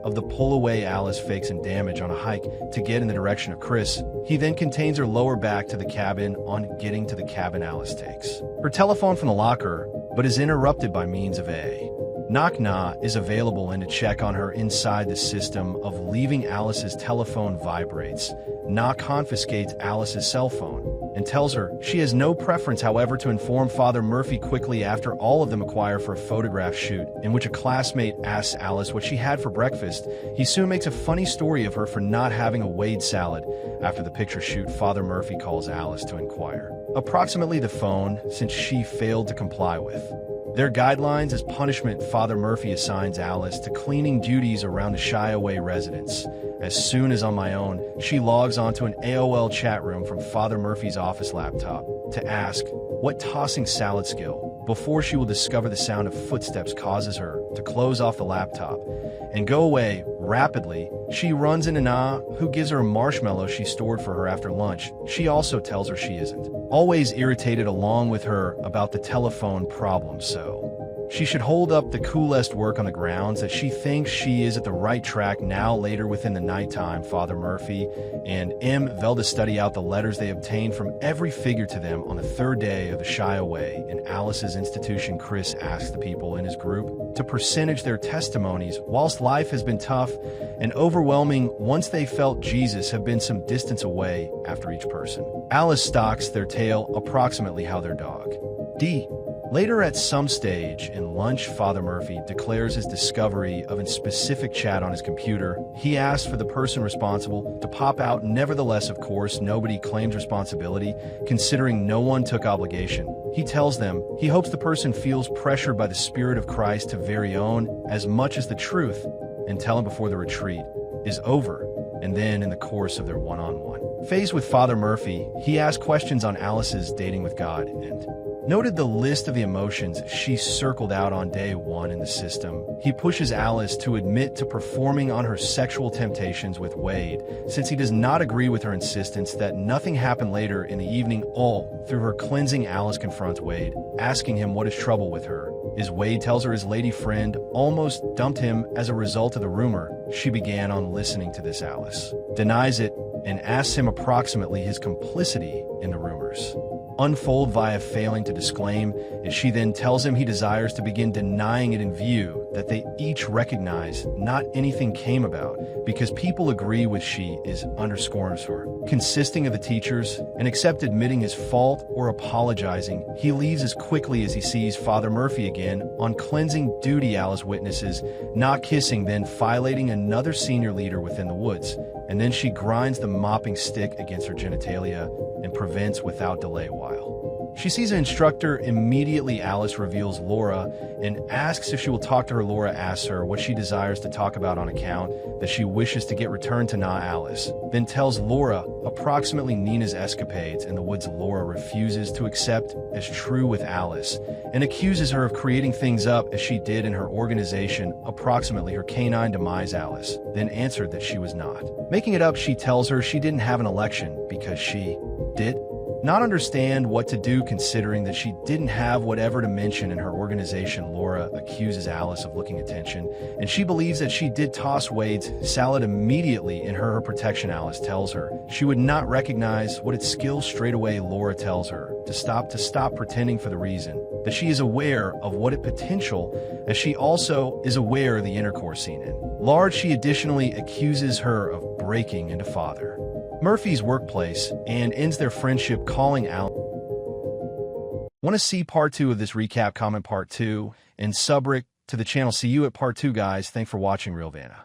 of the pull-away Alice fakes and damage on a hike to get in the direction of Chris. He then contains her lower back to the cabin. On getting to the cabin, Alice takes her telephone from the locker, but is interrupted by means of a knock is available and to check on her inside the system of leaving. Alice's telephone vibrates. Knock confiscates Alice's cell phone and tells her she has no preference, however, to inform Father Murphy quickly after all of them acquire for a photograph shoot in which a classmate asks Alice what she had for breakfast. He soon makes a funny story of her for not having a Wade salad. After the picture shoot, Father Murphy calls Alice to inquire approximately the phone since she failed to comply with their guidelines. As punishment, Father Murphy assigns Alice to cleaning duties around the Shyaway residence. As soon as on my own, she logs onto an AOL chat room from Father Murphy's office laptop to ask what tossing salad skill before she will discover the sound of footsteps causes her to close off the laptop and go away rapidly. She runs into Na, who gives her a marshmallow she stored for her after lunch. She also tells her she isn't always irritated along with her about the telephone problem, so she should hold up the coolest work on the grounds that she thinks she is at the right track now. Later within the nighttime, Father Murphy and M. Velda study out the letters they obtained from every figure to them on the third day of the Shyaway. In Alice's institution, Chris asks the people in his group to percentage their testimonies. Whilst life has been tough and overwhelming, once they felt Jesus have been some distance away after each person. Alice stocks their tale approximately how their dog D. Later at some stage in lunch, Father Murphy declares his discovery of a specific chat on his computer. He asks for the person responsible to pop out. Nevertheless, of course, nobody claims responsibility, considering no one took obligation. He tells them he hopes the person feels pressured by the Spirit of Christ to very own as much as the truth and tell him before the retreat is over. And then in the course of their one-on-one phase with Father Murphy, he asked questions on Alice's dating with God and noted the list of the emotions she circled out on day one in the system. He pushes Alice to admit to performing on her sexual temptations with Wade, since he does not agree with her insistence that nothing happened later in the evening. All through her cleansing, Alice confronts Wade, asking him what is trouble with her. As Wade tells her his lady friend almost dumped him as a result of the rumor she began on listening to this. Alice denies it and asks him approximately his complicity in the rumors unfold via failing to disclaim, as she then tells him he desires to begin denying it in view that they each recognize not anything came about because people agree with she is underscores her, consisting of the teachers, and except admitting his fault or apologizing, he leaves as quickly as he sees Father Murphy again on cleansing duty. Alice witnesses not kissing, then violating another senior leader within the woods, and then she grinds the mopping stick against her genitalia and prevents without delay. While she sees an instructor, immediately Alice reveals Laura and asks if she will talk to her. Laura asks her what she desires to talk about on account that she wishes to get returned to Na. Alice then tells Laura approximately Nina's escapades in the woods. Laura refuses to accept as true with Alice and accuses her of creating things up as she did in her organization, approximately her canine demise. Alice then answered that she was not making it up. She tells her she didn't have an election because she did not understand what to do, considering that she didn't have whatever to mention in her organization. Laura accuses Alice of looking attention, and she believes that she did toss Wade's salad immediately in her protection. Alice tells her she would not recognize what its skills straight away. Laura tells her to stop pretending for the reason that she is aware of what it potential, as she also is aware of the intercourse scene in large. She additionally accuses her of breaking into Father Murphy's workplace and ends their friendship, calling Alice. Want to see part 2 of this recap? Comment part 2 and subrick to the channel. See you at part 2, guys. Thanks for watching. Real Vanna.